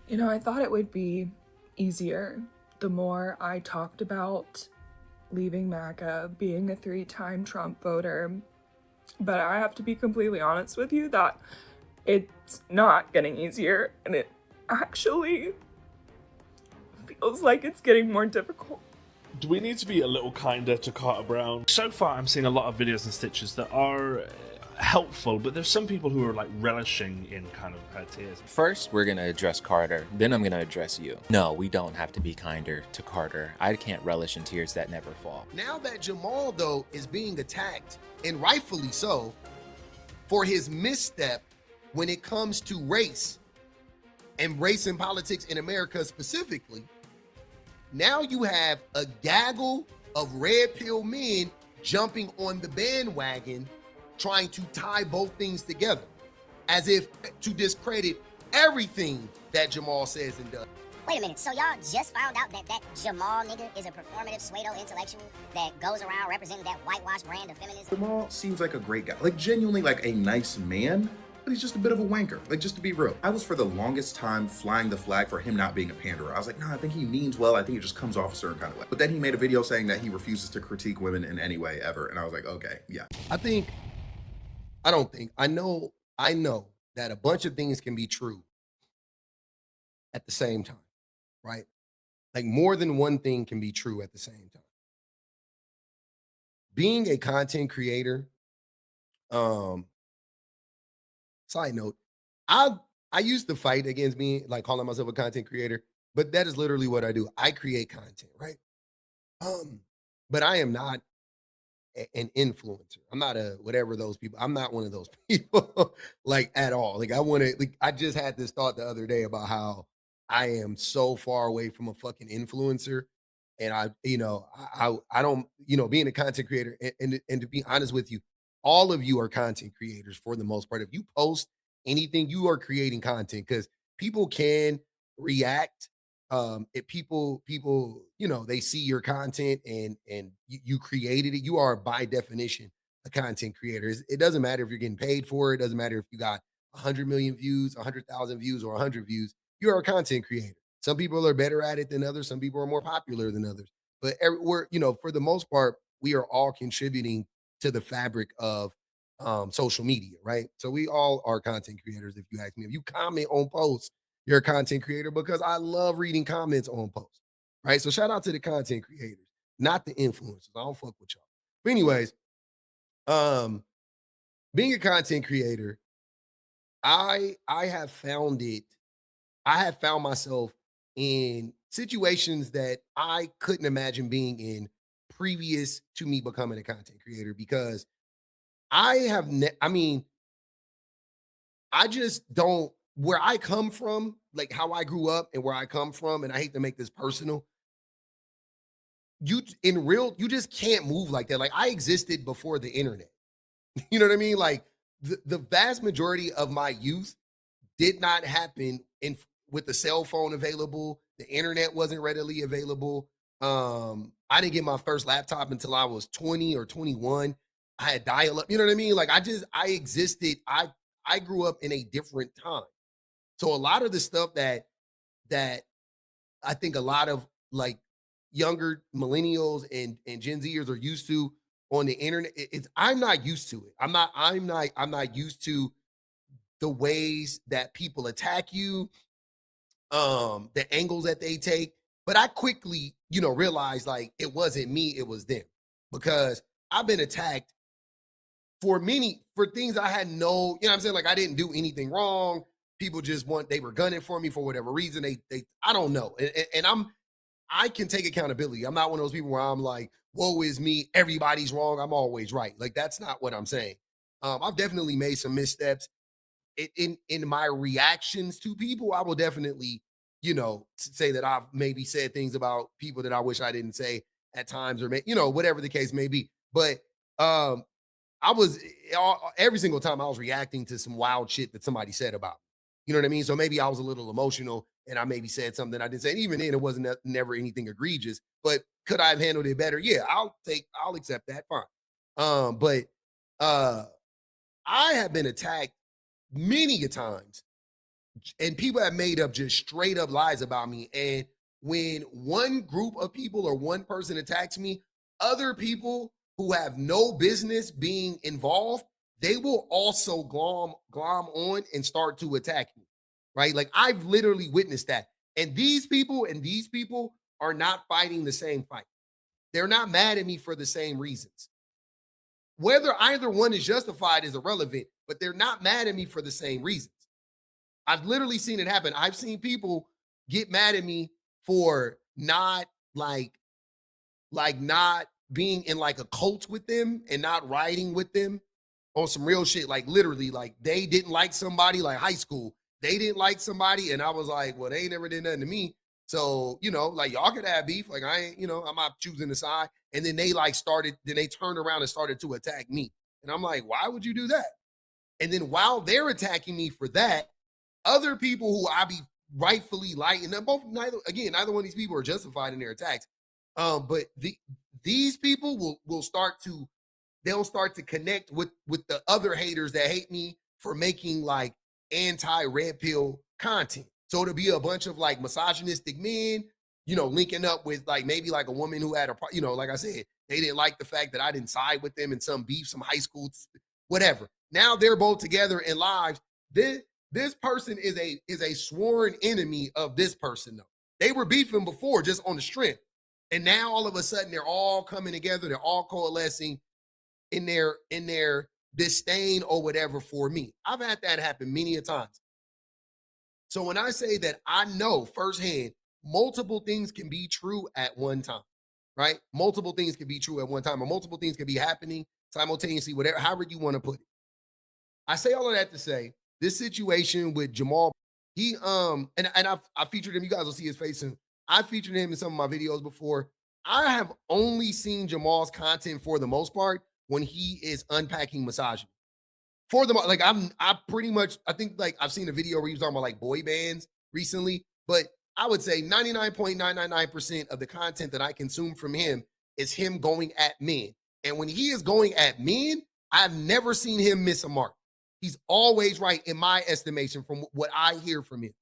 You know, I thought it would be easier the more I talked about leaving MAGA, being a 3-time Trump voter, but I have to be completely honest with you that it's not getting easier, and it actually feels like it's getting more difficult. Do we need to be a little kinder to Carter Brown? So far, I'm seeing a lot of videos and stitches that are helpful, but there's some people who are like relishing in kind of her tears. First, we're going to address Carter, then I'm going to address you. No, we don't have to be kinder to Carter. I can't relish in tears that never fall. Now that Jamal, though, is being attacked, and rightfully so, for his misstep when it comes to race and race and politics in America specifically, now you have a gaggle of red pill men jumping on the bandwagon, trying to tie both things together, as if to discredit everything that Jamal says and does. Wait a minute, so y'all just found out that Jamal nigga is a performative pseudo intellectual that goes around representing that whitewashed brand of feminism? Jamal seems like a great guy, like genuinely like a nice man, but he's just a bit of a wanker, like just to be real. I was for the longest time flying the flag for him not being a panderer. I was like, nah, I think he means well. I think it just comes off a certain kind of way. But then he made a video saying that he refuses to critique women in any way ever. And I was like, okay, yeah. I know that a bunch of things can be true at the same time, right? Like more than one thing can be true at the same time. Being a content creator, side note, I used to fight against being like calling myself a content creator, but that is literally what I do. I create content, right? But I am not an influencer. I'm not a whatever those people. I'm not one of those people like at all. Like I just had this thought the other day about how I am so far away from a fucking influencer. And I don't, being a content creator and to be honest with you, all of you are content creators for the most part. If you post anything, you are creating content because people can react. If people, they see your content and you created it, you are by definition a content creator. It doesn't matter if you're getting paid for it. It doesn't matter if you got 100 million views, 100,000 views, or 100 views. You are a content creator. Some people are better at it than others. Some people are more popular than others. But we're, for the most part, we are all contributing to the fabric of social media, right? So we all are content creators. If you ask me, if you comment on posts, you're a content creator because I love reading comments on posts, right? So shout out to the content creators, not the influencers. I don't fuck with y'all. But anyways, being a content creator, I have found it. I have found myself in situations that I couldn't imagine being in previous to me becoming a content creator because I just don't where I come from, like how I grew up and where I come from, and I hate to make this personal. You just can't move like that. Like I existed before the internet. You know what I mean? Like the vast majority of my youth did not happen with the cell phone available. The internet wasn't readily available. I didn't get my first laptop until I was 20 or 21. I had dial up. You know what I mean? Like I existed. I grew up in a different time. So a lot of the stuff that I think a lot of like younger millennials and Gen Zers are used to on the internet, I'm not used to it. I'm not used to the ways that people attack you, the angles that they take. But I quickly, realized like it wasn't me, it was them. Because I've been attacked for things I had no, you know what I'm saying? Like I didn't do anything wrong. People just they were gunning for me for whatever reason. I don't know. And I can take accountability. I'm not one of those people where I'm like, woe is me, everybody's wrong, I'm always right. Like that's not what I'm saying. I've definitely made some missteps in my reactions to people. I will definitely, say that I've maybe said things about people that I wish I didn't say at times, or whatever the case may be. But I was every single time I was reacting to some wild shit that somebody said about me. You know what I mean? So maybe I was a little emotional and I maybe said something I didn't say. And even then, it wasn't never anything egregious. But could I have handled it better? Yeah, I'll accept that. Fine. But I have been attacked many a times and people have made up just straight up lies about me. And when one group of people or one person attacks me, other people who have no business being involved, they will also glom on and start to attack me, right? Like I've literally witnessed that. And these people are not fighting the same fight. They're not mad at me for the same reasons. Whether either one is justified is irrelevant, but they're not mad at me for the same reasons. I've literally seen it happen. I've seen people get mad at me for not not being in like a cult with them and not riding with them on some real shit. Like literally, like they didn't like somebody, like high school. They didn't like somebody, and I was like, well, they ain't never did nothing to me. So, like y'all could have beef. Like I ain't, I'm not choosing the side. And then they they turned around and started to attack me. And I'm like, why would you do that? And then while they're attacking me for that, other people who I be rightfully liking, and neither one of these people are justified in their attacks. But these people will start to connect with the other haters that hate me for making like anti-red pill content. So it'll be a bunch of like misogynistic men, linking up with like maybe like a woman who had like I said, they didn't like the fact that I didn't side with them in some beef, some high school, whatever. Now they're both together in lives. This person is a sworn enemy of this person though. They were beefing before just on the strength. And now all of a sudden they're all coming together, they're all coalescing in their disdain or whatever for me. I've had that happen many a times. So when I say that I know firsthand, multiple things can be true at one time, right? Multiple things can be true at one time, or multiple things can be happening simultaneously, whatever, however you want to put it. I say all of that to say this situation with Jamal, he and I featured him. You guys will see his face soon. I featured him in some of my videos before. I have only seen Jamal's content for the most part when he is unpacking misogyny. For the like, I pretty much, I think like I've seen a video where he was talking about like boy bands recently, but I would say 99.999% of the content that I consume from him is him going at men. And when he is going at men, I've never seen him miss a mark. He's always right in my estimation from what I hear from him.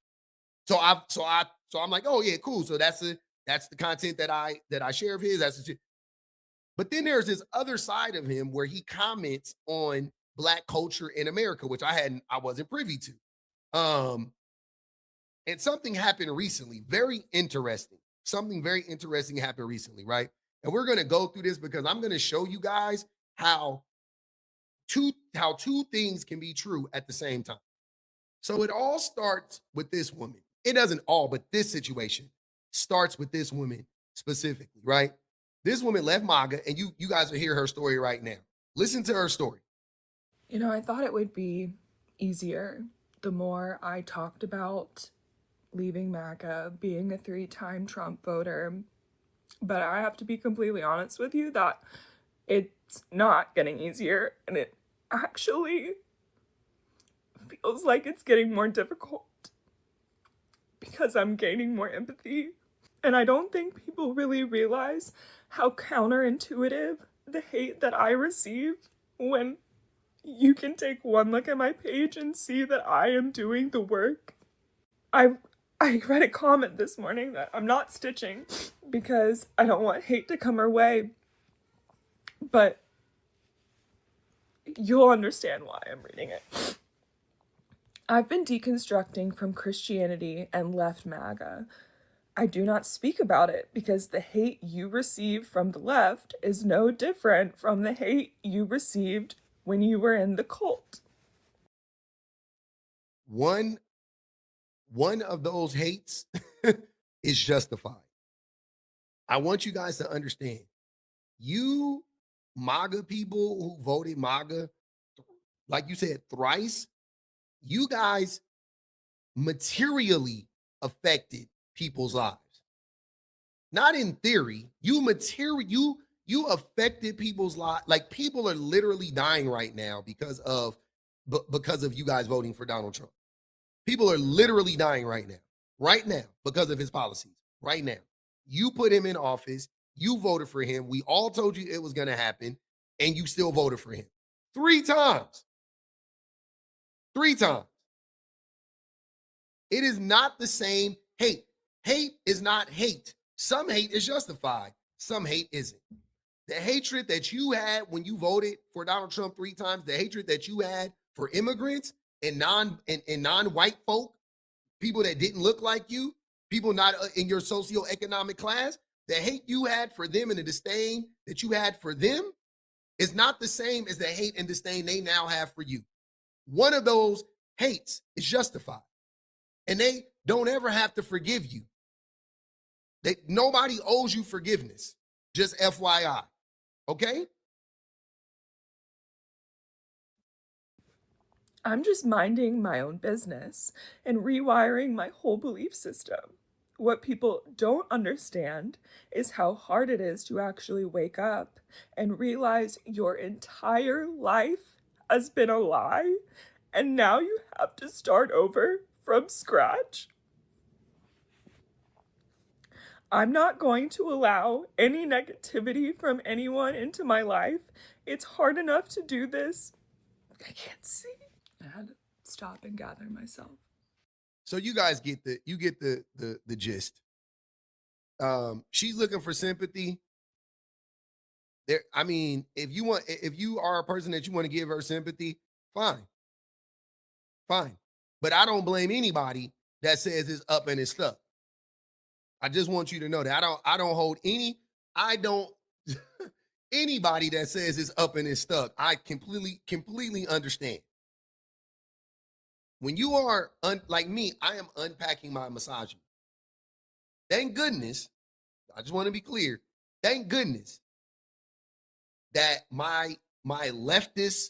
So I'm like, oh yeah, cool. So that's the content that I share of his. But then there's this other side of him where he comments on Black culture in America, which I wasn't privy to. And something happened recently, very interesting. Something very interesting happened recently, right? And we're gonna go through this because I'm gonna show you guys how two things can be true at the same time. So it all starts with this woman. It doesn't all, but this situation starts with this woman specifically, right? This woman left MAGA, and you guys will hear her story right now. Listen to her story. I thought it would be easier the more I talked about leaving MAGA, being a 3-time Trump voter. But I have to be completely honest with you that it's not getting easier, and it actually feels like it's getting more difficult because I'm gaining more empathy. And I don't think people really realize how counterintuitive the hate that I receive when you can take one look at my page and see that I am doing the work. I read a comment this morning that I'm not stitching because I don't want hate to come our way, but you'll understand why I'm reading it. I've been deconstructing from Christianity and left MAGA. I do not speak about it because the hate you receive from the left is no different from the hate you received when you were in the cult. One of those hates is justified. I want you guys to understand, you MAGA people who voted MAGA, like you said, thrice, you guys materially affected people's lives. Not in theory, you affected people's lives. Like people are literally dying right now because of you guys voting for Donald Trump. People are literally dying right now because of his policies. Right now, you put him in office, you voted for him. We all told you it was going to happen, and you still voted for him 3 times. 3 times. It is not the same hate. Hate is not hate. Some hate is justified. Some hate isn't. The hatred that you had when you voted for Donald Trump 3 times, the hatred that you had for immigrants and non-white folk, people that didn't look like you, people not in your socioeconomic class, the hate you had for them and the disdain that you had for them is not the same as the hate and disdain they now have for you. One of those hates is justified, and they don't ever have to forgive you. Nobody owes you forgiveness, just FYI, okay? I'm just minding my own business and rewiring my whole belief system. What people don't understand is how hard it is to actually wake up and realize your entire life has been a lie, and now you have to start over from scratch. I'm not going to allow any negativity from anyone into my life. It's hard enough to do this. I can't see. I had to stop and gather myself. So you guys get the gist. She's looking for sympathy. I mean, if you are a person that you want to give her sympathy, fine. But I don't blame anybody that says it's up and it's stuck. I just want you to know that I don't hold anybody that says it's up and it's stuck. I completely understand. When you are like me, I am unpacking my misogyny. Thank goodness, I just want to be clear, thank goodness that my leftist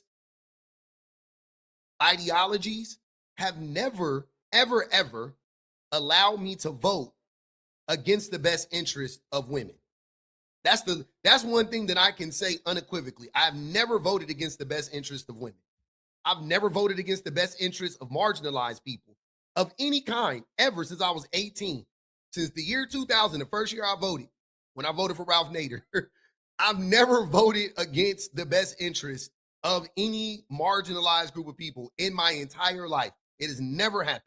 ideologies have never, ever allowed me to vote against the best interest of women. That's one thing that I can say unequivocally. I've never voted against the best interest of women. I've never voted against the best interest of marginalized people of any kind ever since I was 18. Since the year 2000, the first year I voted, when I voted for Ralph Nader, I've never voted against the best interest of any marginalized group of people in my entire life. It has never happened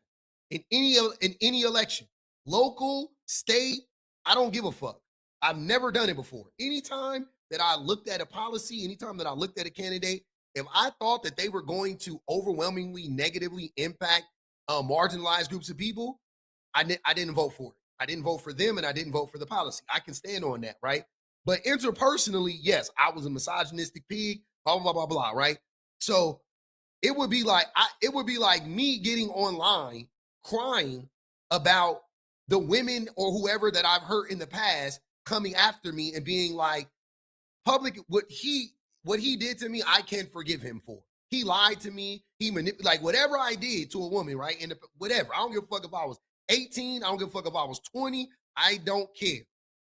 in any election, local, state. I don't give a fuck. I've never done it before. Anytime that I looked at a policy, anytime that I looked at a candidate, if I thought that they were going to overwhelmingly negatively impact marginalized groups of people, I didn't vote for it. I didn't vote for them, and I didn't vote for the policy. I can stand on that, right? But interpersonally, yes, I was a misogynistic pig, blah, blah, blah, blah, right? So it would be like me getting online crying about the women or whoever that I've hurt in the past coming after me and being like, public, what he did to me, I can't forgive him for. He lied to me. He manipulated, like whatever I did to a woman, right? And whatever. I don't give a fuck if I was 18. I don't give a fuck if I was 20. I don't care.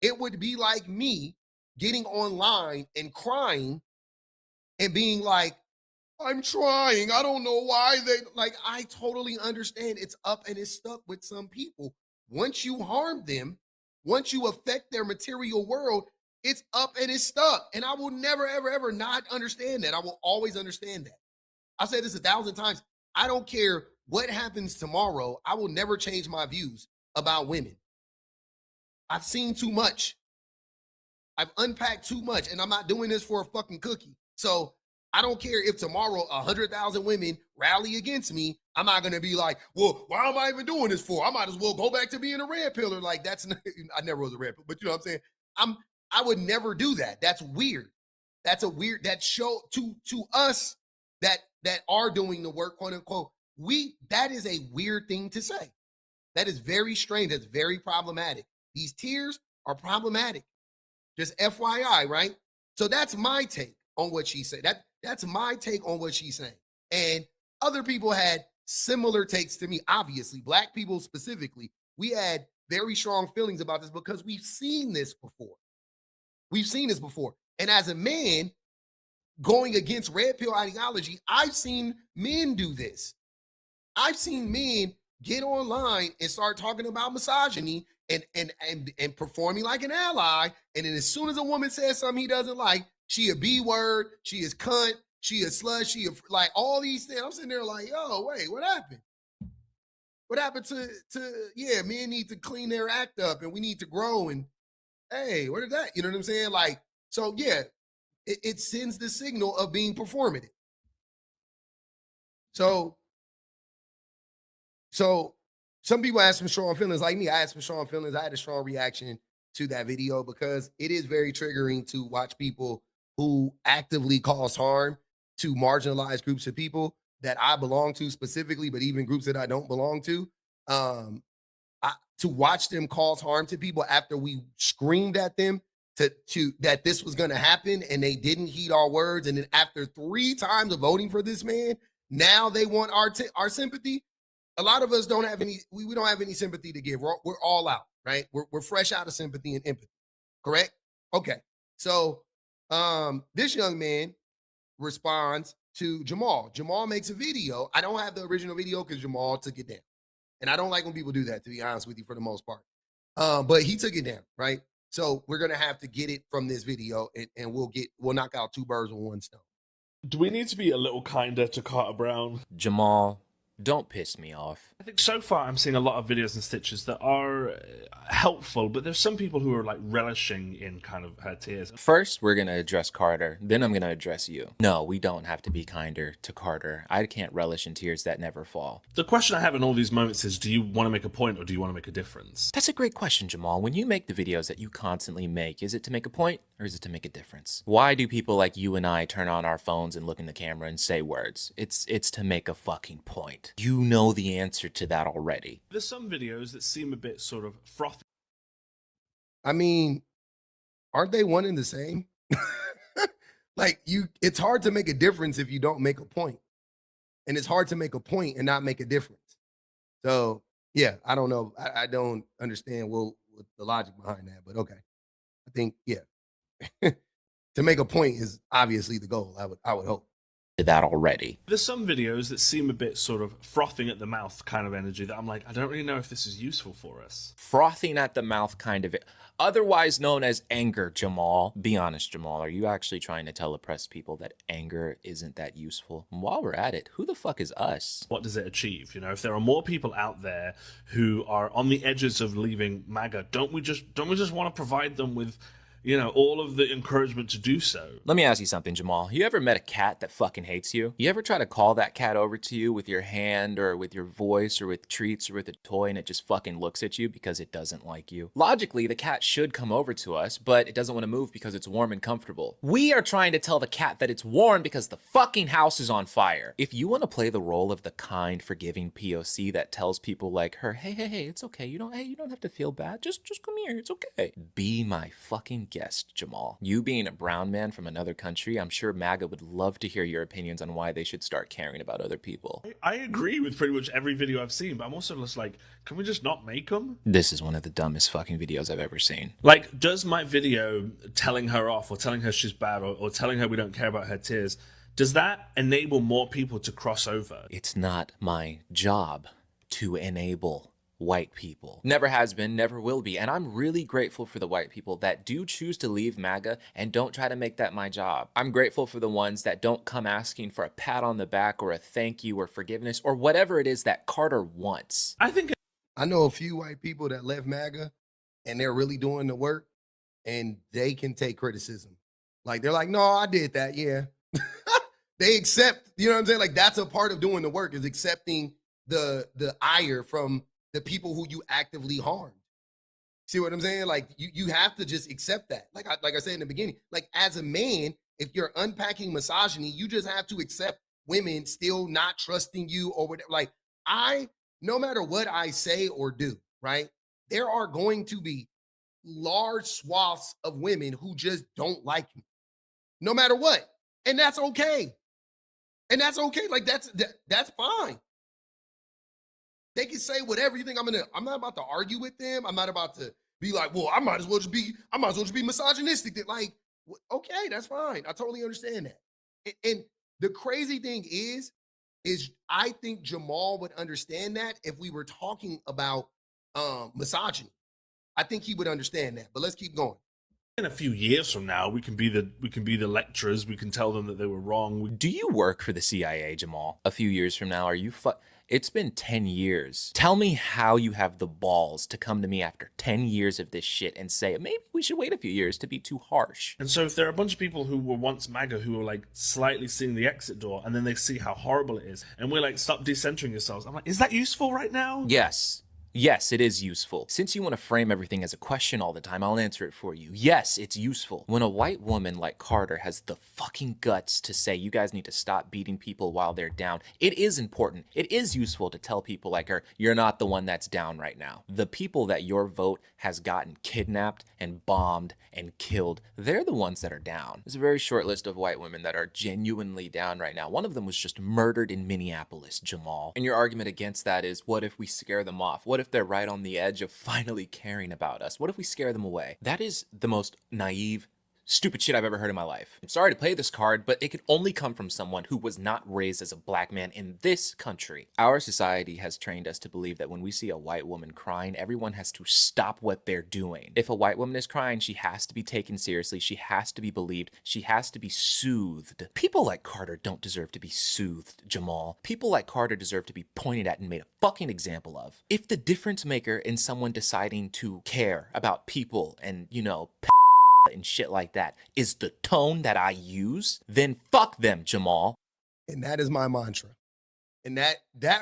It would be like me getting online and crying and being like, I'm trying. I don't know why I totally understand it's up and it's stuck with some people. Once you harm them, once you affect their material world, it's up and it's stuck. And I will never, ever not understand that. I will always understand that. I said this 1,000 times. I don't care what happens tomorrow. I will never change my views about women. I've seen too much. I've unpacked too much, and I'm not doing this for a fucking cookie. So I don't care if tomorrow 100,000 women rally against me. I'm not going to be like, well, why am I even doing this for? I might as well go back to being a red pillar. Like I never was a red pillar, but you know what I'm saying? I would never do that. That's weird. That show to us that are doing the work, quote unquote. That is a weird thing to say. That is very strange. That's very problematic. These tiers are problematic. Just FYI, right? So that's my take on what she said. That's my take on what she's saying. And other people had similar takes to me. Obviously, Black people specifically, we had very strong feelings about this because we've seen this before. And as a man going against red pill ideology, I've seen men do this. I've seen men get online and start talking about misogyny and performing like an ally. And then as soon as a woman says something he doesn't like, she a B word, she is cunt, she is slut, like all these things. I'm sitting there like, yo, wait, what happened? What happened to yeah, men need to clean their act up and we need to grow and hey, where did that? You know what I'm saying? Like, so yeah, it sends the signal of being performative. So some people ask for strong feelings like me. I asked for strong feelings. I had a strong reaction to that video because it is very triggering to watch people who actively cause harm to marginalized groups of people that I belong to specifically, but even groups that I don't belong to. To watch them cause harm to people after we screamed at them to that this was going to happen and they didn't heed our words, and then after 3 times of voting for this man, now they want our sympathy. A lot of us don't have any. We don't have any sympathy to give. We're all out, right? We're fresh out of sympathy and empathy. Correct? Okay. So this young man responds to Jamal. Jamal makes a video. I don't have the original video because Jamal took it down. And I don't like when people do that, to be honest with you, for the most part. But he took it down, right? So we're gonna have to get it from this video, and we'll knock out 2 birds with 1 stone. Do we need to be a little kinder to Carter Brown? Jamal, don't piss me off. I think so far I'm seeing a lot of videos and stitches that are helpful, but there's some people who are like relishing in kind of her tears. First, we're going to address Carter, then I'm going to address you. No, we don't have to be kinder to Carter. I can't relish in tears that never fall. The question I have in all these moments is, do you want to make a point or do you want to make a difference? That's a great question, Jamal. When you make the videos that you constantly make, is it to make a point or is it to make a difference? Why do people like you and I turn on our phones and look in the camera and say words? It's to make a fucking point. You know the answer to that already. There's some videos that seem a bit sort of frothy. I mean, aren't they one and the same? Like it's hard to make a difference if you don't make a point. And it's hard to make a point and not make a difference. So yeah, I don't know. I don't understand what the logic behind that, but okay. I think, yeah. To make a point is obviously the goal, I would hope. That already. There's some videos that seem a bit sort of frothing at the mouth kind of energy that I'm like, I don't really know if this is useful for us. Frothing at the mouth kind of, otherwise known as anger, Jamal. Be honest, Jamal, are you actually trying to tell oppressed people that anger isn't that useful? And while we're at it, who the fuck is us? What does it achieve? You know, if there are more people out there who are on the edges of leaving MAGA, don't we just want to provide them with, you know, all of the encouragement to do so? Let me ask you something, Jamal. You ever met a cat that fucking hates you? You ever try to call that cat over to you with your hand or with your voice or with treats or with a toy and it just fucking looks at you because it doesn't like you? Logically, the cat should come over to us, but it doesn't want to move because it's warm and comfortable. We are trying to tell the cat that it's warm because the fucking house is on fire. If you want to play the role of the kind, forgiving POC that tells people like her, hey, it's okay. You don't have to feel bad. Just come here. It's okay. Be my fucking guest, Jamal. You being a brown man from another country, I'm sure MAGA would love to hear your opinions on why they should start caring about other people. I agree with pretty much every video I've seen, but I'm also just like, can we just not make them? This is one of the dumbest fucking videos I've ever seen. Like, does my video telling her off or telling her she's bad or telling her we don't care about her tears, does that enable more people to cross over? It's not my job to enable white people. Never has been, never will be. And I'm really grateful for the white people that do choose to leave MAGA and don't try to make that my job. I'm grateful for the ones that don't come asking for a pat on the back or a thank you or forgiveness or whatever it is that Carter wants. I know a few white people that left MAGA and they're really doing the work and they can take criticism. Like they're like, no, I did that. Yeah. They accept, you know what I'm saying? Like that's a part of doing the work, is accepting the ire from the people who you actively harmed. See what I'm saying? Like you have to just accept that. Like I said in the beginning, like as a man, if you're unpacking misogyny, you just have to accept women still not trusting you or whatever. Like no matter what I say or do, right? There are going to be large swaths of women who just don't like me, no matter what. And that's okay. Like that's fine. They can say whatever you think. I'm not about to argue with them. I'm not about to be like, well, I might as well just be misogynistic. That like, okay, that's fine. I totally understand that. And the crazy thing is I think Jamal would understand that if we were talking about misogyny. I think he would understand that. But let's keep going. In a few years from now, we can be the lecturers. We can tell them that they were wrong. Do you work for the CIA, Jamal? A few years from now, are you It's been 10 years. Tell me how you have the balls to come to me after 10 years of this shit and say, maybe we should wait a few years to be too harsh. And so if there are a bunch of people who were once MAGA who were like slightly seeing the exit door and then they see how horrible it is, and we're like, stop decentering yourselves. I'm like, is that useful right now? Yes. Yes, it is useful. Since you want to frame everything as a question all the time, I'll answer it for you. Yes, it's useful. When a white woman like Carter has the fucking guts to say you guys need to stop beating people while they're down, it is important. It is useful to tell people like her, you're not the one that's down right now. The people that your vote has gotten kidnapped and bombed and killed, they're the ones that are down. There's a very short list of white women that are genuinely down right now. One of them was just murdered in Minneapolis, Jamal. And your argument against that is, what if we scare them off? What if they're right on the edge of finally caring about us? What if we scare them away? That is the most naive, stupid shit I've ever heard in my life. I'm sorry to play this card, but it could only come from someone who was not raised as a black man in this country. Our society has trained us to believe that when we see a white woman crying, everyone has to stop what they're doing. If a white woman is crying, she has to be taken seriously. She has to be believed. She has to be soothed. People like Carter don't deserve to be soothed, Jamal. People like Carter deserve to be pointed at and made a fucking example of. If the difference maker in someone deciding to care about people and, you know, and shit like that is the tone that I use, then fuck them, Jamal. And that is my mantra. And that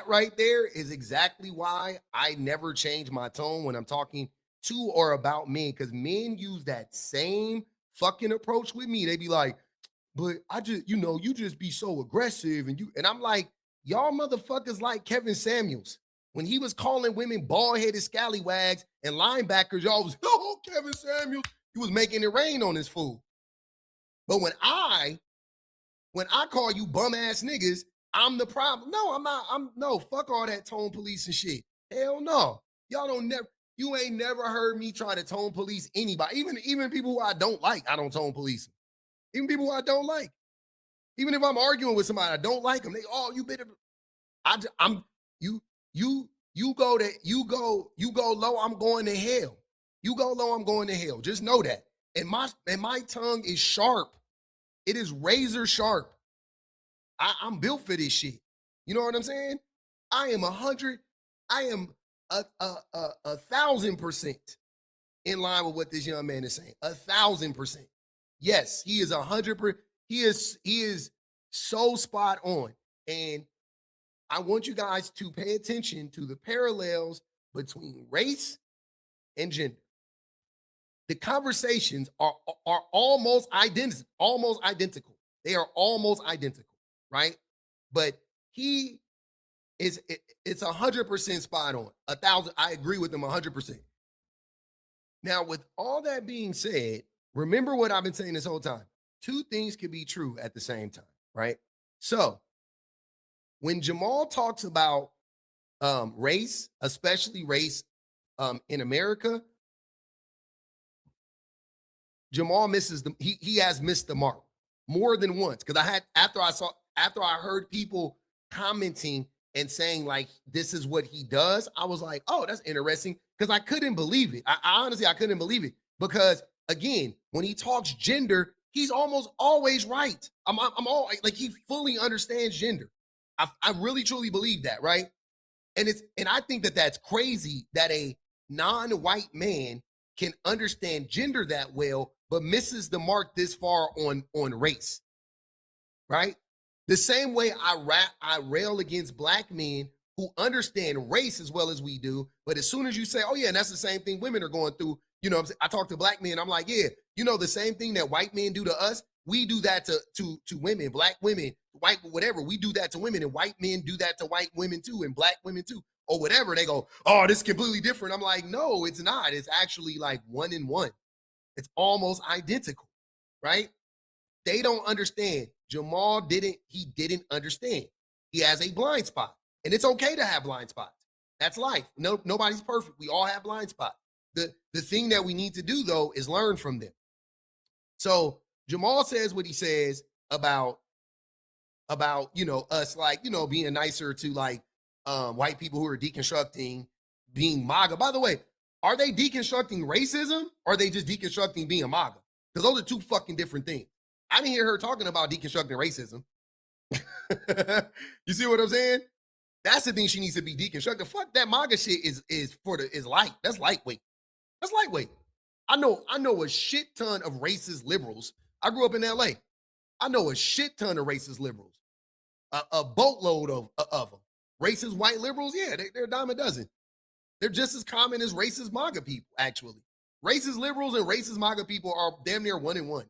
right there is exactly why I never change my tone when I'm talking to or about men, because men use that same fucking approach with me. They be like, but I just, you just be so aggressive, and I'm like, y'all motherfuckers like Kevin Samuels. When he was calling women bald-headed scallywags and linebackers, y'all was, oh, Kevin Samuels. He was making it rain on his fool. But when I call you bum ass niggas, I'm the problem. No, I'm not. No, fuck all that tone police and shit. Hell no. You ain't never heard me try to tone police anybody. Even people who I don't like, I don't tone police them. Even people who I don't like. Even if I'm arguing with somebody I don't like them, you better. You go low, I'm going to hell. You go low, I'm going to hell. Just know that. And my tongue is sharp. It is razor sharp. I'm built for this shit. You know what I'm saying? I am 1,000% in line with what this young man is saying. 1,000%. Yes, he is 100%. He is so spot on. And I want you guys to pay attention to the parallels between race and gender. The conversations are almost identical. They are almost identical, right? But it's 100% spot on. 1,000, I agree with them 100%. Now, with all that being said, remember what I've been saying this whole time. Two things can be true at the same time, right? So when Jamal talks about race, especially race in America, Jamal he has missed the mark more than once. Because after I heard people commenting and saying like this is what he does, I was like, oh, that's interesting. Because I couldn't believe it. I honestly couldn't believe it. Because again, when he talks gender, he's almost always right. I'm all like he fully understands gender. I really truly believe that, right? And I think that that's crazy that a non-white man can understand gender that well, but misses the mark this far on race, right? The same way I rail against black men who understand race as well as we do, but as soon as you say, oh yeah, and that's the same thing women are going through, I talk to black men, I'm like, yeah, the same thing that white men do to us, we do that to women, black women, white, whatever, we do that to women, and white men do that to white women too, and black women too, or whatever. They go, oh, this is completely different. I'm like, no, it's not. It's actually like 1 in 1. It's almost identical, right? They don't understand. Jamal didn't understand. He has a blind spot. And it's okay to have blind spots. That's life. No, nobody's perfect. We all have blind spots. The thing that we need to do, though, is learn from them. So Jamal says what he says about us, like, being nicer to like white people who are deconstructing being MAGA. By the way, are they deconstructing racism or are they just deconstructing being MAGA? Because those are two fucking different things. I didn't hear her talking about deconstructing racism. You see what I'm saying? That's the thing she needs to be deconstructed. Fuck that MAGA shit is light. That's lightweight. That's lightweight. I know a shit ton of racist liberals. I grew up in LA. I know a shit ton of racist liberals. A boatload of them. Racist white liberals, yeah, they're a dime a dozen. They're just as common as racist MAGA people, actually. Racist liberals and racist MAGA people are damn near 1 in 1.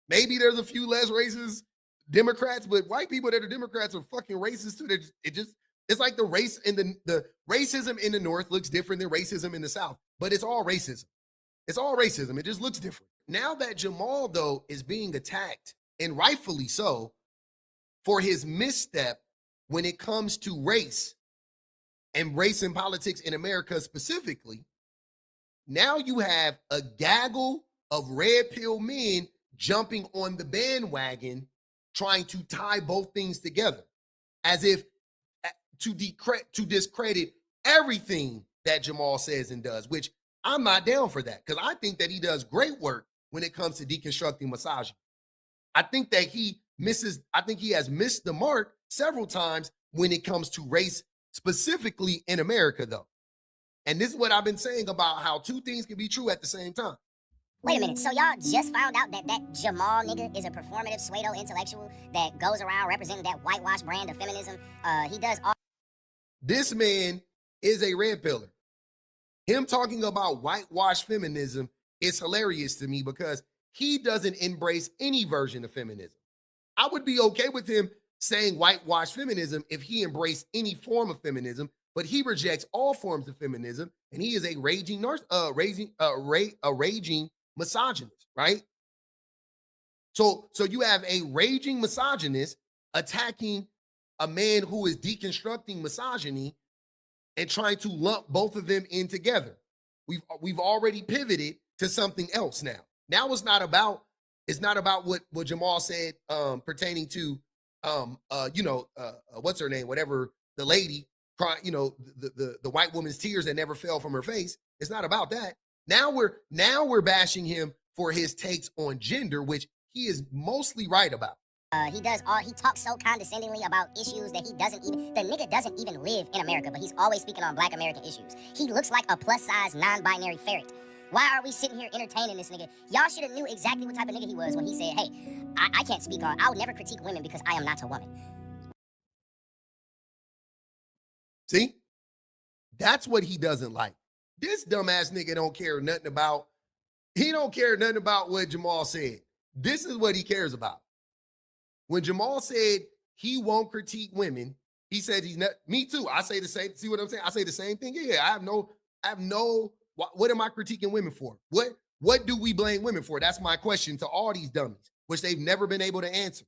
Maybe there's a few less racist Democrats, but white people that are Democrats are fucking racist too. It's like the race in the racism in the North looks different than racism in the South, but it's all racism. It's all racism. It just looks different. Now that Jamal, though, is being attacked, and rightfully so, for his misstep when it comes to race and politics in America specifically, now you have a gaggle of red pill men jumping on the bandwagon, trying to tie both things together, as if to discredit everything that Jamal says and does, which I'm not down for that, because I think that he does great work when it comes to deconstructing misogyny. I think that he has missed the mark several times when it comes to race, specifically in America, though. And this is what I've been saying about how two things can be true at the same time. Wait a minute, so y'all just found out that Jamal nigga is a performative pseudo intellectual that goes around representing that whitewash brand of feminism? He does all. This man is a red pillar. Him talking about whitewash feminism is hilarious to me because he doesn't embrace any version of feminism. I would be okay with him saying whitewash feminism if he embraced any form of feminism, but he rejects all forms of feminism, and he is a raging misogynist, right? So you have a raging misogynist attacking a man who is deconstructing misogyny and trying to lump both of them in together. We've already pivoted to something else now. Now it's not about what Jamal said pertaining to what's her name, whatever, the lady cry, the white woman's tears that never fell from her face. It's not about that. Now we're bashing him for his takes on gender, which he is mostly right about. He talks so condescendingly about issues that the nigga doesn't even live in America, but he's always speaking on Black American issues. He looks like a plus-size, non-binary ferret. Why are we sitting here entertaining this nigga? Y'all should have knew exactly what type of nigga he was when he said, hey, I can't speak on, I would never critique women because I am not a woman. See? That's what he doesn't like. This dumbass nigga don't care nothing about what Jamal said. This is what he cares about. When Jamal said he won't critique women, he said he's not, me too. I say the same, see what I'm saying? I say the same thing. Yeah, I have no, what am I critiquing women for? What do we blame women for? That's my question to all these dummies, which they've never been able to answer.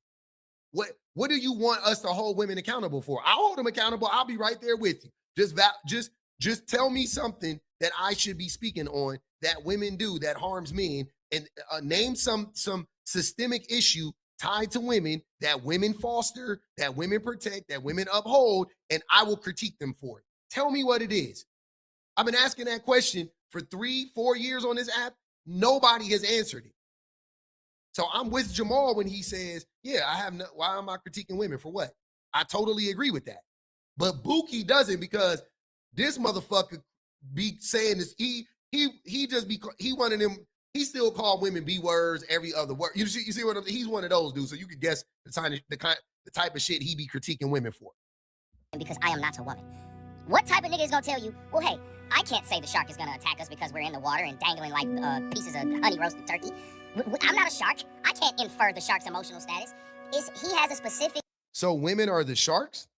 What do you want us to hold women accountable for? I'll hold them accountable. I'll be right there with you. Just tell me something that I should be speaking on that women do that harms men, and name some systemic issue tied to women that women foster, that women protect, that women uphold, and I will critique them for it. Tell me what it is. I've been asking that question for 3-4 years on this app. Nobody has answered it. So I'm with Jamal when he says, yeah, why am I critiquing women for what? I totally agree with that. But Buki doesn't, because this motherfucker be saying this. He one of them. He still called women B words every other word. You see what I'm saying? He's one of those dudes. So you could guess the type of shit he be critiquing women for. Because I am not a woman. What type of nigga is gonna tell you, well, hey, I can't say the shark is gonna attack us because we're in the water and dangling like pieces of honey roasted turkey. I'm not a shark. I can't infer the shark's emotional status. He has a specific. So women are the sharks?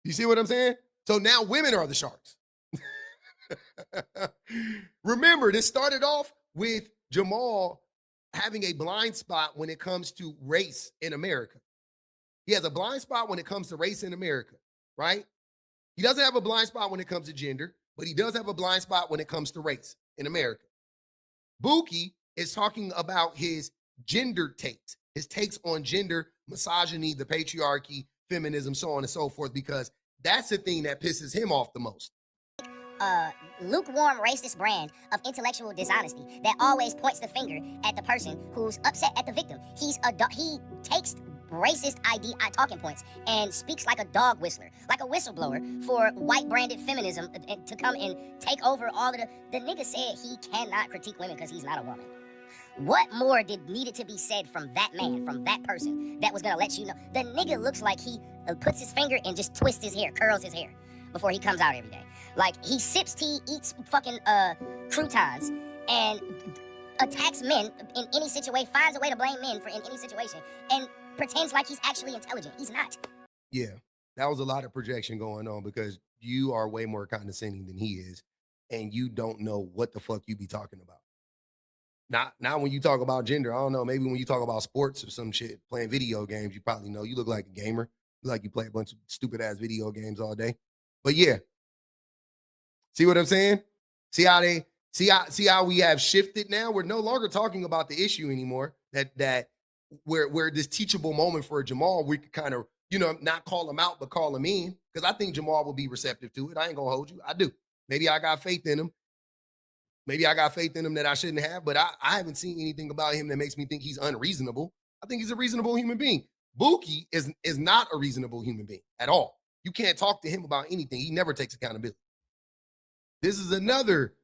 You see what I'm saying? So now women are the sharks. Remember, this started off with Jamal having a blind spot when it comes to race in America. He has a blind spot when it comes to race in America, right? He doesn't have a blind spot when it comes to gender, but he does have a blind spot when it comes to race in America. Buki is talking about his gender takes, his takes on gender, misogyny, the patriarchy, feminism, so on and so forth, because that's the thing that pisses him off the most. Lukewarm racist brand of intellectual dishonesty that always points the finger at the person who's upset at the victim. He takes racist talking points and speaks like a dog whistler, like a whistleblower for white branded feminism to come and take over all of the nigga said he cannot critique women because he's not a woman. What more needed to be said from that man, from that person, that was gonna let you know? The nigga looks like he puts his finger and just twists his hair, curls his hair before he comes out every day. Like, he sips tea, eats fucking croutons, and attacks men in any situation, finds a way to blame men in any situation, and pretends like he's actually intelligent. He's not. Yeah, that was a lot of projection going on because you are way more condescending than he is, and you don't know what the fuck you be talking about. Now when you talk about gender, I don't know, maybe when you talk about sports or some shit, playing video games, you probably know. You look like a gamer. You look like you play a bunch of stupid-ass video games all day. But yeah. See what I'm saying? See how we have shifted now? We're no longer talking about the issue anymore. That where this teachable moment for Jamal, we could kind of, not call him out, but call him in. Because I think Jamal will be receptive to it. I ain't gonna hold you. I do. Maybe I got faith in him. Maybe I got faith in him that I shouldn't have, but I haven't seen anything about him that makes me think he's unreasonable. I think he's a reasonable human being. Buki is not a reasonable human being at all. You can't talk to him about anything. He never takes accountability. This is another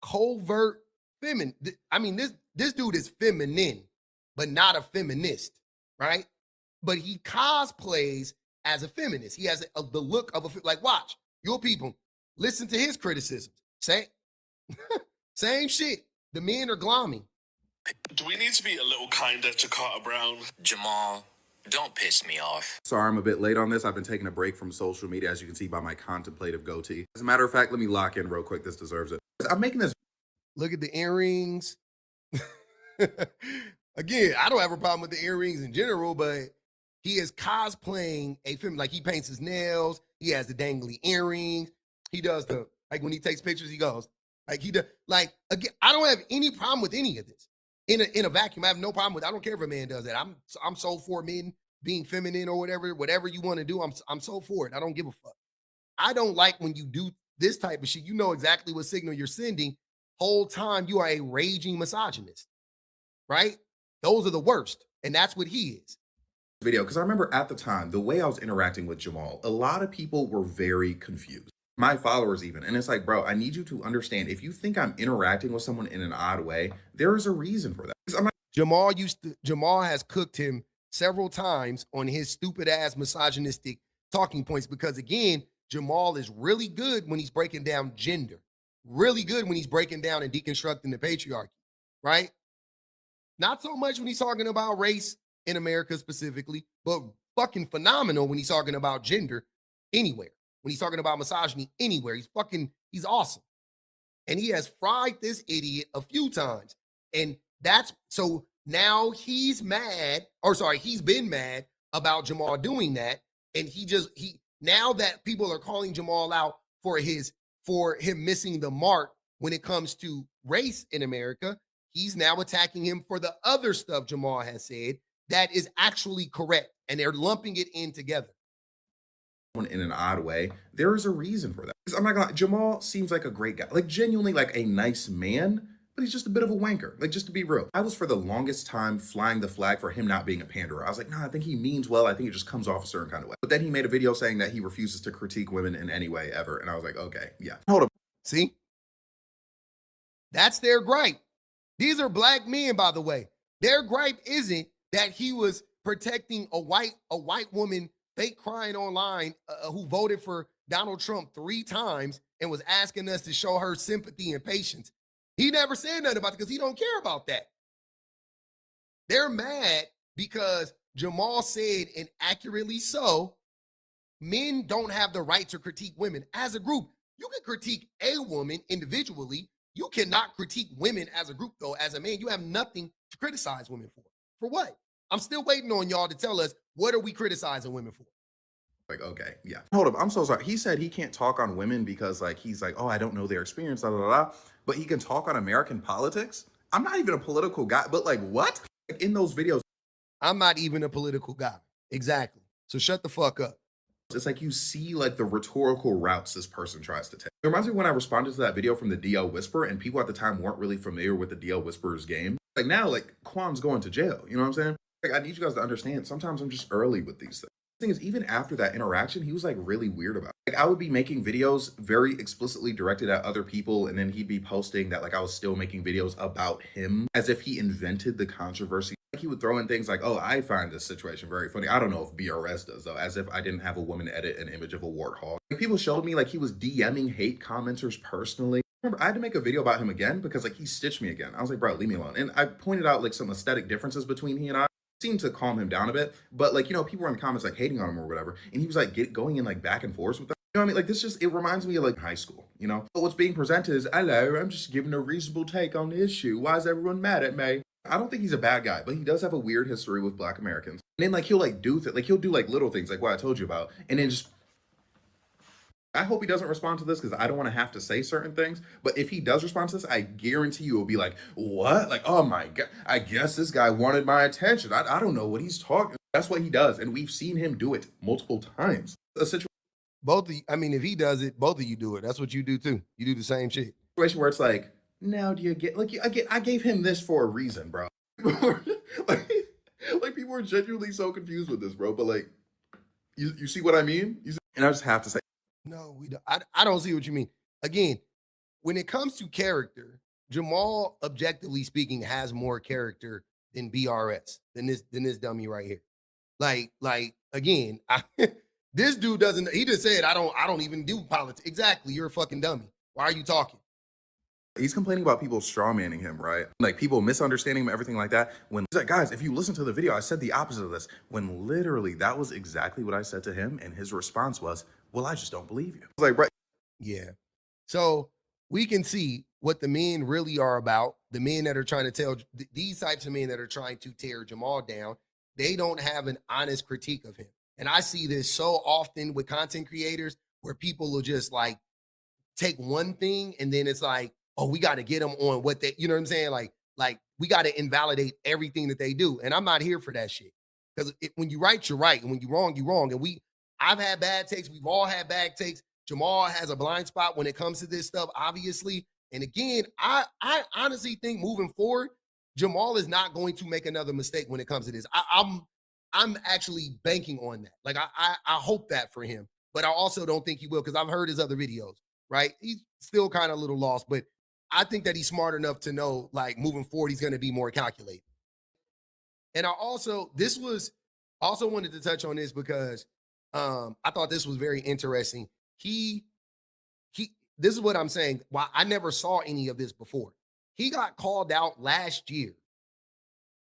covert feminine. I mean, this dude is feminine, but not a feminist, right? But he cosplays as a feminist. He has the look of like, watch, your people, listen to his criticisms. Same shit. The men are glomming. Do we need to be a little kinder to Carter Brown? Jamal, don't piss me off. Sorry, I'm a bit late on this. I've been taking a break from social media, as you can see by my contemplative goatee. As a matter of fact, let me lock in real quick. This deserves it. I'm making this. Look at the earrings. Again, I don't have a problem with the earrings in general, but he is cosplaying a film. Like, he paints his nails. He has the dangly earrings. He does like when he takes pictures, he goes, like he does, like, again, I don't have any problem with any of this. In a vacuum, I have no problem with. I don't care if a man does that. I'm so for men being feminine or whatever you want to do. I'm so for it. I don't give a fuck. I don't like when you do this type of shit. You know exactly what signal you're sending. Whole time you are a raging misogynist, right? Those are the worst, and that's what he is. Video, because I remember at the time, the way I was interacting with Jamal, a lot of people were very confused. My followers even. And it's like, bro, I need you to understand, if you think I'm interacting with someone in an odd way, there is a reason for that. Jamal has cooked him several times on his stupid ass misogynistic talking points because, again, Jamal is really good when he's breaking down gender, really good when he's breaking down and deconstructing the patriarchy, right? Not so much when he's talking about race in America specifically, but fucking phenomenal when he's talking about gender anywhere. When he's talking about misogyny anywhere, he's awesome. And he has fried this idiot a few times. And so now he's been mad about Jamal doing that. And now that people are calling Jamal out for him missing the mark when it comes to race in America, he's now attacking him for the other stuff Jamal has said that is actually correct. And they're lumping it in together. In an odd way, there is a reason for that. I'm not gonna lie, Jamal seems like a great guy, like genuinely like a nice man, but he's just a bit of a wanker. Like, just to be real, I was for the longest time flying the flag for him not being a panderer. I was like, nah, I think he means well. I think it just comes off a certain kind of way. But then he made a video saying that he refuses to critique women in any way ever. And I was like, okay, yeah. Hold up. See? That's their gripe. These are black men, by the way. Their gripe isn't that he was protecting a white woman fake crying online who voted for Donald Trump 3 times and was asking us to show her sympathy and patience. He never said nothing about it because he don't care about that. They're mad because Jamal said, and accurately so, men don't have the right to critique women as a group. You can critique a woman individually. You cannot critique women as a group, though. As a man, you have nothing to criticize women for. For what? I'm still waiting on y'all to tell us, what are we criticizing women for? Like, okay, yeah. Hold up, I'm so sorry. He said he can't talk on women because, like, he's like, oh, I don't know their experience, blah, blah, blah. But he can talk on American politics? I'm not even a political guy, but like, what? Like, in those videos. I'm not even a political guy. Exactly. So shut the fuck up. It's like you see, like, the rhetorical routes this person tries to take. It reminds me when I responded to that video from the DL Whisperer, and people at the time weren't really familiar with the DL Whisperer's game. Like, now, like, Quan's going to jail, you know what I'm saying? Like, I need you guys to understand, sometimes I'm just early with these things. The thing is, even after that interaction, he was like really weird about it. Like, I would be making videos very explicitly directed at other people, and then he'd be posting that like I was still making videos about him as if he invented the controversy. Like, he would throw in things like, oh, I find this situation very funny. I don't know if BRS does though, as if I didn't have a woman edit an image of a warthog. Like, people showed me like he was DMing hate commenters personally. Remember, I had to make a video about him again because like he stitched me again. I was like, bro, leave me alone. And I pointed out like some aesthetic differences between he and I. Seemed to calm him down a bit, but like, you know, people were in the comments like hating on him or whatever, and he was like going in like back and forth with them. You know what I mean? Like, this just, it reminds me of like high school, you know? But what's being presented is, hello, I'm just giving a reasonable take on the issue. Why is everyone mad at me? I don't think he's a bad guy, but he does have a weird history with Black Americans. And then like he'll like do like he'll do like little things like what I told you about, and then just, I hope he doesn't respond to this because I don't want to have to say certain things. But if he does respond to this, I guarantee you it'll be like, what? Like, oh my God, I guess this guy wanted my attention. I don't know what he's talking. That's what he does. And we've seen him do it multiple times. A Both of you, I mean, if he does it, both of you do it. That's what you do too. You do the same shit. situation where it's like, now do you get, like, I gave him this for a reason, bro. like people are genuinely so confused with this, bro. But like, you see what I mean? And I just have to say, no, we don't. I don't see what you mean. Again, when it comes to character, Jamal, objectively speaking, has more character than BRS, than this dummy right here. Like again, this dude doesn't. He just said, I don't even do politics. Exactly, you're a fucking dummy. Why are you talking? he's complaining about people strawmanning him, right? Like people misunderstanding him, everything like that. When he's like, guys, if you listen to the video, I said the opposite of this. When literally that was exactly what I said to him, and his response was, well, I just don't believe you. I was like, right. Yeah. So we can see what the men really are about. The men that are trying to tell these types of men that are trying to tear Jamal down, they don't have an honest critique of him. And I see this so often with content creators where people will just like take one thing and then it's like, oh, we got to get them on what they, you know what I'm saying? Like we got to invalidate everything that they do. And I'm not here for that shit. Because when you right, you're right. And when you're wrong, you're wrong. And I've had bad takes. We've all had bad takes. Jamal has a blind spot when it comes to this stuff, obviously. And again, I honestly think moving forward, Jamal is not going to make another mistake when it comes to this. I'm actually banking on that. Like I hope that for him, but I also don't think he will because I've heard his other videos, right? He's still kind of a little lost, but I think that he's smart enough to know like moving forward, he's going to be more calculated. And I also wanted to touch on this because I thought this was very interesting. This is what I'm saying. Why I never saw any of this before. He got called out last year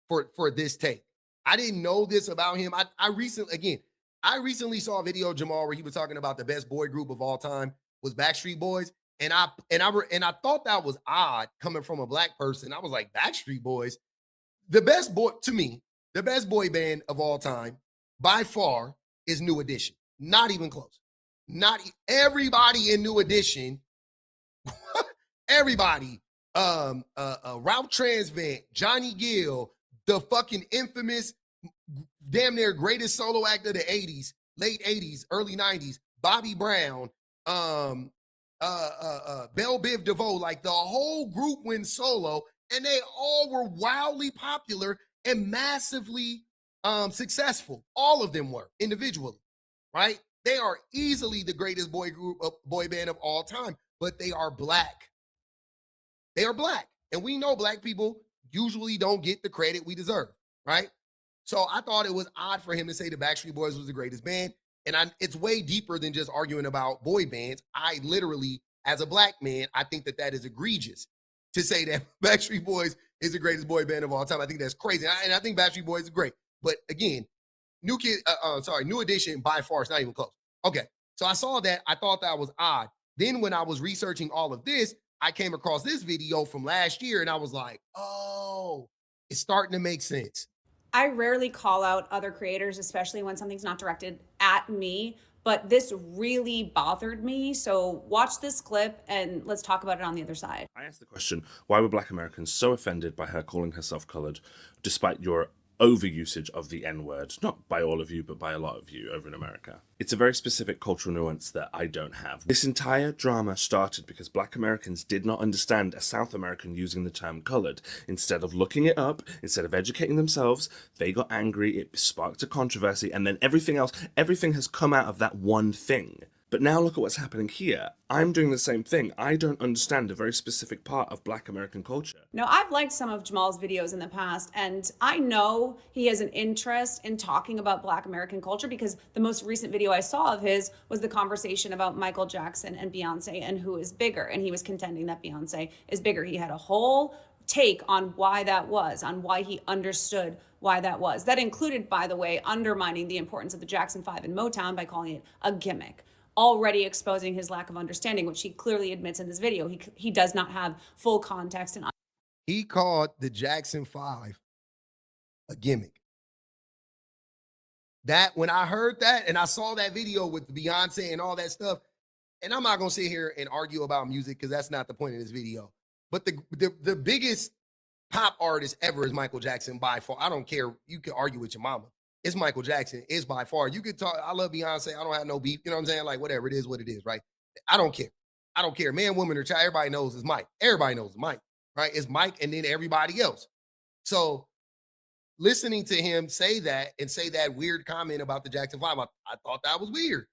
for this take. I didn't know this about him. I recently saw a video of Jamal where he was talking about the best boy group of all time was Backstreet Boys, and I thought that was odd coming from a black person. I was like, Backstreet Boys, the best boy band of all time by far is New Edition. Not even close. Not everybody in New Edition. Everybody. Ralph Transvant, Johnny Gill, the fucking infamous, damn near greatest solo act of the 80s, late 80s, early 90s, Bobby Brown, Belle Biv DeVoe, like the whole group went solo, and they all were wildly popular and massively successful. All of them were individually, right? They are easily the greatest boy band of all time, but they are black. They are black. And we know black people usually don't get the credit we deserve, right? So I thought it was odd for him to say the Backstreet Boys was the greatest band. And it's way deeper than just arguing about boy bands. I literally, as a black man, I think that is egregious to say that Backstreet Boys is the greatest boy band of all time. I think that's crazy. And I think Backstreet Boys is great. But again, New Edition by far is not even close. Okay, so I saw that. I thought that was odd. Then when I was researching all of this, I came across this video from last year and I was like, oh, it's starting to make sense. I rarely call out other creators, especially when something's not directed at me, but this really bothered me. So watch this clip and let's talk about it on the other side. I asked the question, why were Black Americans so offended by her calling herself colored, despite your overusage of the N-word, not by all of you, but by a lot of you over in America. It's a very specific cultural nuance that I don't have. This entire drama started because Black Americans did not understand a South American using the term colored. Instead of looking it up, instead of educating themselves, they got angry, it sparked a controversy, and then everything has come out of that one thing. But now look at what's happening here. I'm doing the same thing. I don't understand a very specific part of Black American culture. No, I've liked some of Jamal's videos in the past, and I know he has an interest in talking about Black American culture because the most recent video I saw of his was the conversation about Michael Jackson and Beyonce and who is bigger, and he was contending that Beyonce is bigger. He had a whole take on why that was, on why he understood why that was. That included, by the way, undermining the importance of the Jackson 5 and Motown by calling it a gimmick, already exposing his lack of understanding, which he clearly admits in this video. He does not have full context. And He called the Jackson 5 a gimmick. That, when I heard that and I saw that video with Beyonce and all that stuff, and I'm not going to sit here and argue about music because that's not the point of this video, but the biggest pop artist ever is Michael Jackson by far. I don't care. You can argue with your mama. It's Michael Jackson. It's by far. You could talk. I love Beyonce. I don't have no beef. You know what I'm saying? Like, whatever it is, what it is, right? I don't care. I don't care. Man, woman, or child. Everybody knows it's Mike. Everybody knows it's Mike, right? It's Mike and then everybody else. So listening to him say that and say that weird comment about the Jackson 5, I thought that was weird.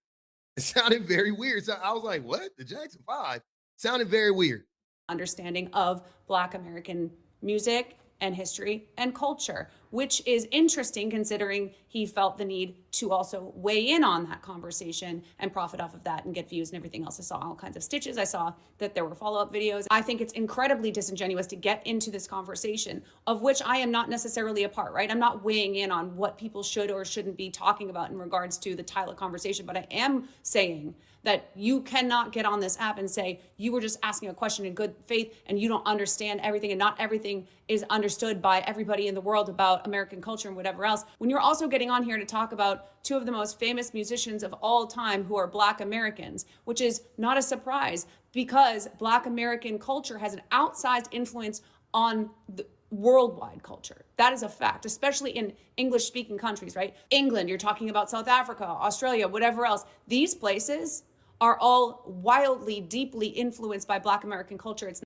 It sounded very weird. So I was like, what? The Jackson 5? Sounded very weird. understanding of Black American music and history and culture, which is interesting considering he felt the need to also weigh in on that conversation and profit off of that and get views and everything else. I saw all kinds of stitches. I saw that there were follow-up videos. I think it's incredibly disingenuous to get into this conversation, of which I am not necessarily a part, right? I'm not weighing in on what people should or shouldn't be talking about in regards to the title of conversation, but I am saying that you cannot get on this app and say you were just asking a question in good faith and you don't understand everything, and not everything is understood by everybody in the world about American culture and whatever else, when you're also getting on here to talk about two of the most famous musicians of all time who are Black Americans, which is not a surprise because Black American culture has an outsized influence on the worldwide culture. That is a fact, especially in English-speaking countries, right? England, you're talking about South Africa, Australia, whatever else. These places are all wildly, deeply influenced by Black American culture. It's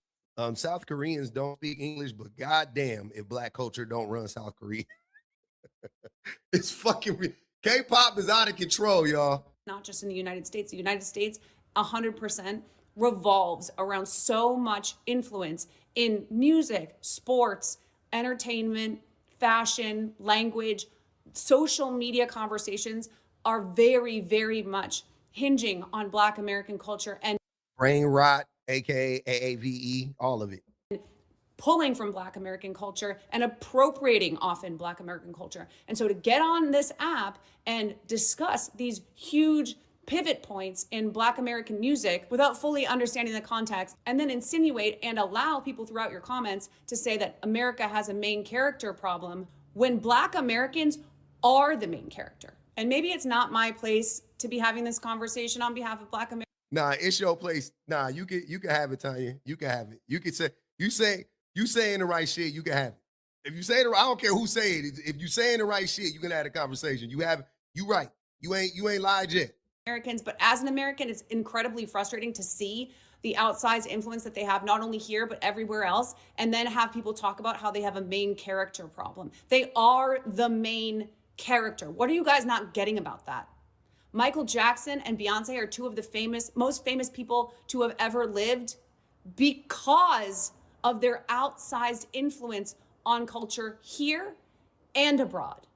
South Koreans don't speak English, but goddamn, if Black culture don't run South Korea, it's fucking K-pop is out of control, y'all. not just in the United States. The United States, 100% revolves around so much influence in music, sports, entertainment, fashion, language. Social media conversations are very, very much hinging on Black American culture and Brain rot, aka AAVE, all of it. pulling from Black American culture and appropriating often Black American culture. And so to get on this app and discuss these huge pivot points in Black American music without fully understanding the context, and then insinuate and allow people throughout your comments to say that America has a main character problem when Black Americans are the main character. And maybe it's not my place to be having this conversation on behalf of Black Americans. Nah, it's your place. Nah, you can have it, Tanya. You can have it. You can say you saying the right shit, you can have it. If you say I don't care who say it. If you saying the right shit, you can have a conversation. You right. You ain't lied yet. Americans, but as an American, it's incredibly frustrating to see the outsized influence that they have, not only here, but everywhere else, and then have people talk about how they have a main character problem. They are the main character. What are you guys not getting about that? Michael Jackson and Beyonce are two of the most famous people to have ever lived because of their outsized influence on culture here and abroad.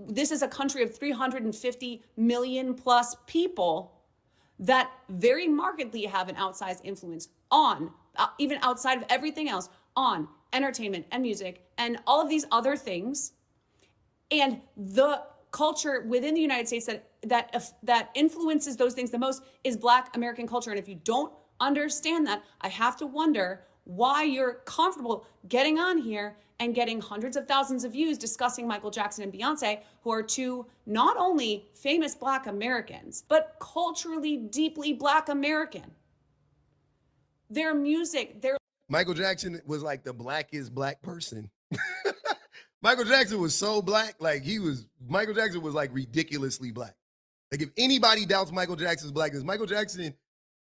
This is a country of 350 million plus people that very markedly have an outsized influence on, even outside of everything else, on entertainment and music and all of these other things. And the culture within the United States that influences those things the most is Black American culture. And if you don't understand that, I have to wonder why you're comfortable getting on here and getting hundreds of thousands of views discussing Michael Jackson and Beyonce, who are two not only famous Black Americans, but culturally deeply Black American. Their music, their Michael Jackson was like the blackest Black person. Michael Jackson was so black, like Michael Jackson was like ridiculously black. Like if anybody doubts Michael Jackson's blackness, Michael Jackson,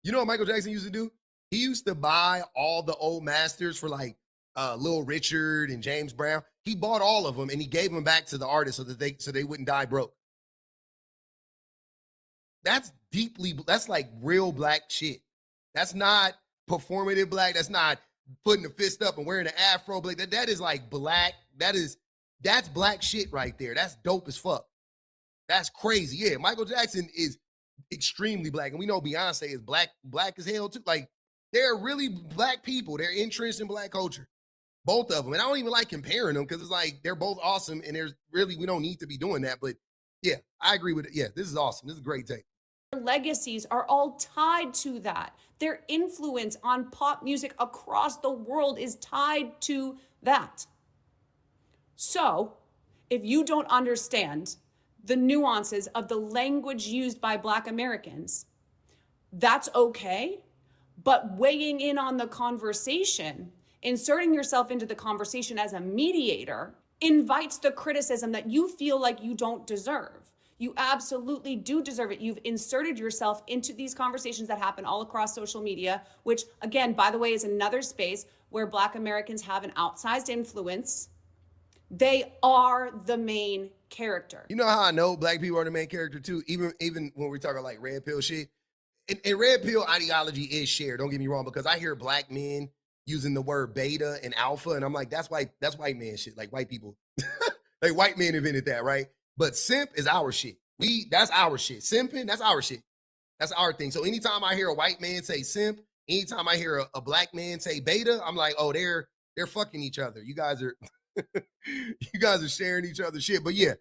you know what Michael Jackson used to do? He used to buy all the old masters for like Little Richard and James Brown. He bought all of them and he gave them back to the artists so they wouldn't die broke. That's like real black shit. That's not performative black. That's not putting the fist up and wearing an afro. Black. That is like black. That's black shit right there. That's dope as fuck. That's crazy. Yeah, Michael Jackson is extremely black. And we know Beyonce is black as hell too. Like, they're really black people. They're entrenched in black culture. Both of them. And I don't even like comparing them because it's like they're both awesome and we don't need to be doing that. But yeah, I agree with it. Yeah, this is awesome. This is a great take. Their legacies are all tied to that. Their influence on pop music across the world is tied to that. So, if you don't understand the nuances of the language used by Black Americans, that's okay. But weighing in on the conversation, inserting yourself into the conversation as a mediator, invites the criticism that you feel like you don't deserve. You absolutely do deserve it. You've inserted yourself into these conversations that happen all across social media, which, again, by the way, is another space where Black Americans have an outsized influence. They are the main character. You know how I know black people are the main character too? Even when we're talking like red pill shit. And red pill ideology is shared, don't get me wrong, because I hear black men using the word beta and alpha, and I'm like, that's white man shit, like white people. Like white men invented that, right? But simp is our shit. That's our shit. Simping, that's our shit. That's our thing. So anytime I hear a white man say simp, anytime I hear a black man say beta, I'm like, oh, they're fucking each other. You guys are sharing each other's shit. But yeah,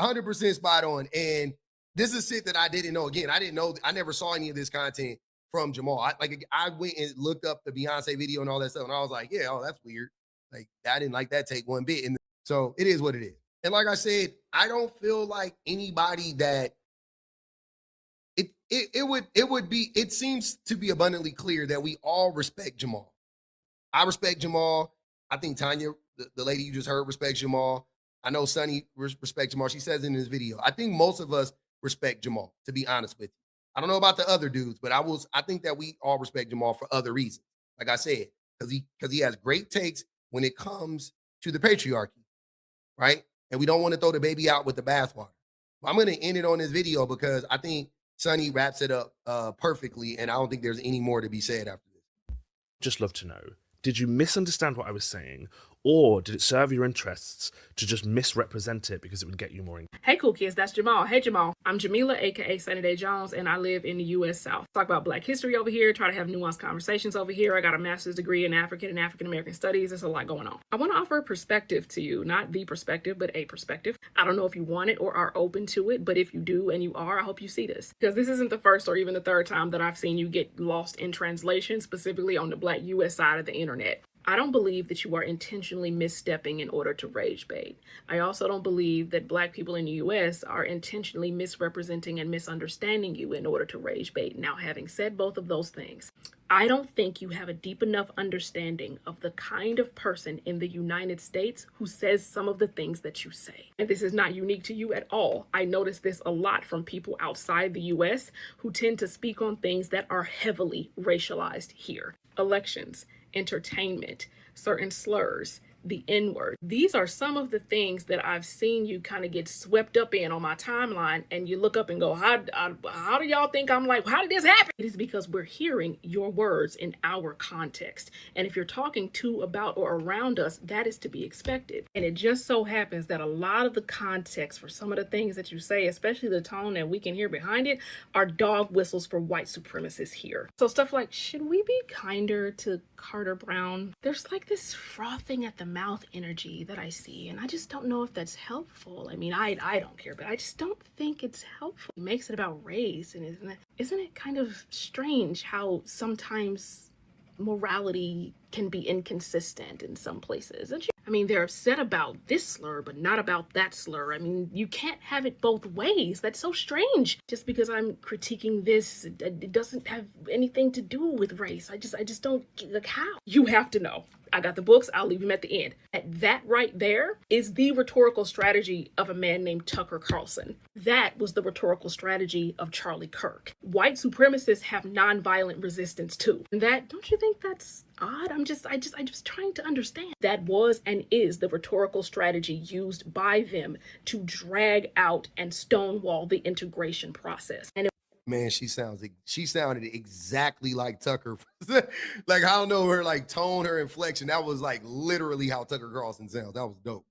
100% spot on. And this is shit that I didn't know. Again, I never saw any of this content from Jamal. I went and looked up the Beyonce video and all that stuff, and I was like, yeah, oh, that's weird. Like, I didn't like that take one bit. And so it is what it is. And like I said, I don't feel like anybody that it seems to be abundantly clear that we all respect Jamal. I respect Jamal. I think Tanya, the lady you just heard, respects Jamal. I know Sunny respects Jamal. She says in this video. I think most of us respect Jamal, to be honest with you. I don't know about the other dudes, but I think that we all respect Jamal for other reasons. Like I said, because he has great takes when it comes to the patriarchy, right? And we don't want to throw the baby out with the bathwater. I'm going to end it on this video because I think Sunny wraps it up perfectly, and I don't think there's any more to be said after this. Just love to know, did you misunderstand what I was saying, or did it serve your interests to just misrepresent it because it would get you more engagement? Hey cool kids, that's Jamal. Hey Jamal. I'm Jamila, aka Sunny Day Jones, and I live in the US South. Talk about black history over here, try to have nuanced conversations over here. I got a master's degree in African and African American studies. There's a lot going on. I want to offer a perspective to you, not the perspective, but a perspective. I don't know if you want it or are open to it, but if you do and you are, I hope you see this. Because this isn't the first or even the third time that I've seen you get lost in translation, specifically on the black US side of the internet. I don't believe that you are intentionally misstepping in order to rage bait. I also don't believe that black people in the US are intentionally misrepresenting and misunderstanding you in order to rage bait. Now, having said both of those things, I don't think you have a deep enough understanding of the kind of person in the United States who says some of the things that you say. And this is not unique to you at all. I notice this a lot from people outside the US who tend to speak on things that are heavily racialized here. Elections, entertainment, certain slurs, the N-word. These are some of the things that I've seen you kind of get swept up in on my timeline, and you look up and go, how do y'all think I'm like, how did this happen? It is because we're hearing your words in our context. And if you're talking to, about, or around us, that is to be expected. And it just so happens that a lot of the context for some of the things that you say, especially the tone that we can hear behind it, are dog whistles for white supremacists here. So stuff like, should we be kinder to Carter Brown? There's like this frothing at the mouth energy that I see, and I just don't know if that's helpful. I mean, I don't care, but I just don't think it's helpful. It makes it about race, and isn't it kind of strange how sometimes morality can be inconsistent in some places, isn't you? I mean, they're upset about this slur, but not about that slur. I mean, you can't have it both ways. That's so strange. Just because I'm critiquing this, it doesn't have anything to do with race. I just don't, like, how? You have to know I got the books, I'll leave him at the end. That right there is the rhetorical strategy of a man named Tucker Carlson. That was the rhetorical strategy of Charlie Kirk. White supremacists have nonviolent resistance too. And that, don't you think that's odd? I'm just trying to understand. That was and is the rhetorical strategy used by them to drag out and stonewall the integration process. And Man, she sounded exactly like Tucker. Like, I don't know, her like tone, her inflection. That was like literally how Tucker Carlson sounds. That was dope.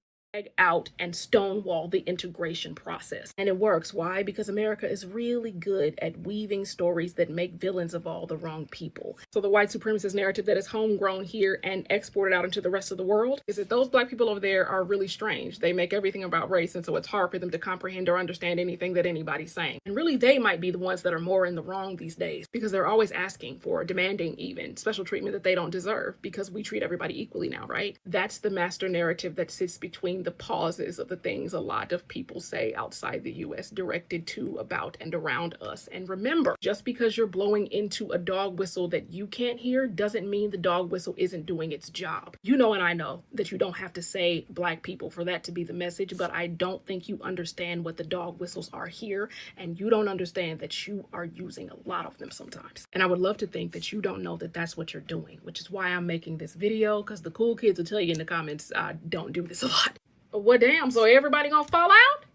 Out and stonewall the integration process. And it works. Why? Because America is really good at weaving stories that make villains of all the wrong people. So the white supremacist narrative that is homegrown here and exported out into the rest of the world is that those black people over there are really strange. They make everything about race, and so it's hard for them to comprehend or understand anything that anybody's saying. And really, they might be the ones that are more in the wrong these days, because they're always asking for, demanding even, special treatment that they don't deserve, because we treat everybody equally now, right? That's the master narrative that sits between the pauses of the things a lot of people say outside the US directed to, about, and around us. And remember, just because you're blowing into a dog whistle that you can't hear doesn't mean the dog whistle isn't doing its job. You know, and I know that you don't have to say black people for that to be the message, but I don't think you understand what the dog whistles are here, and you don't understand that you are using a lot of them sometimes. And I would love to think that you don't know that that's what you're doing, which is why I'm making this video, because the cool kids will tell you in the comments I don't do this a lot. Well, damn, so everybody gonna fall out?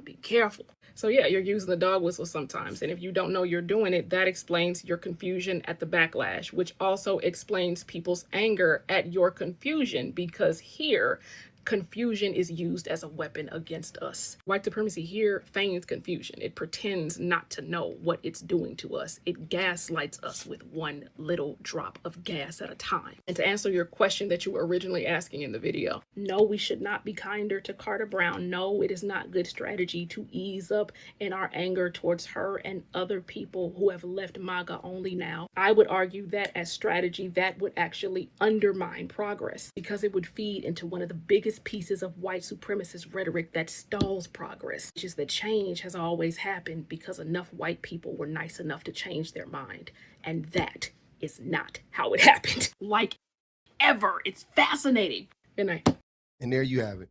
Be careful. So yeah, you're using the dog whistle sometimes. And if you don't know you're doing it, that explains your confusion at the backlash, which also explains people's anger at your confusion, because here, confusion is used as a weapon against us. White supremacy here feigns confusion. It pretends not to know what it's doing to us. It gaslights us with one little drop of gas at a time. And to answer your question that you were originally asking in the video, no, we should not be kinder to Carter Brown. No, it is not good strategy to ease up in our anger towards her and other people who have left MAGA only now. I would argue that as strategy, that would actually undermine progress, because it would feed into one of the biggest pieces of white supremacist rhetoric that stalls progress, which is that change has always happened because enough white people were nice enough to change their mind. And that is not how it happened. Like, ever. It's fascinating. Good night. And there you have it.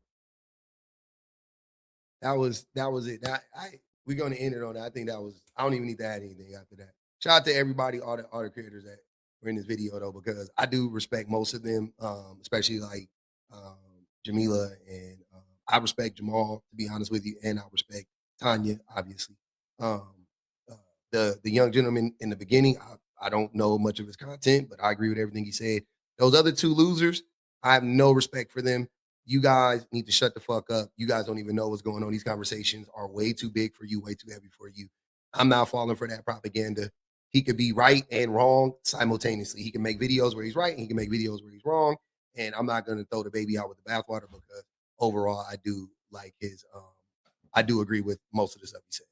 That was it. We're gonna end it on that. I think that was, I don't even need to add anything after that. Shout out to everybody, all the creators that were in this video though, because I do respect most of them, especially like Jamila, and I respect Jamal, to be honest with you, and I respect Tanya, obviously. The young gentleman in the beginning, I don't know much of his content, but I agree with everything he said. Those other two losers, I have no respect for them. You guys need to shut the fuck up. You guys don't even know what's going on. These conversations are way too big for you, way too heavy for you. I'm not falling for that propaganda. He could be right and wrong simultaneously. He can make videos where he's right, and he can make videos where he's wrong. And I'm not going to throw the baby out with the bathwater, because overall, I do like his, I do agree with most of the stuff he said.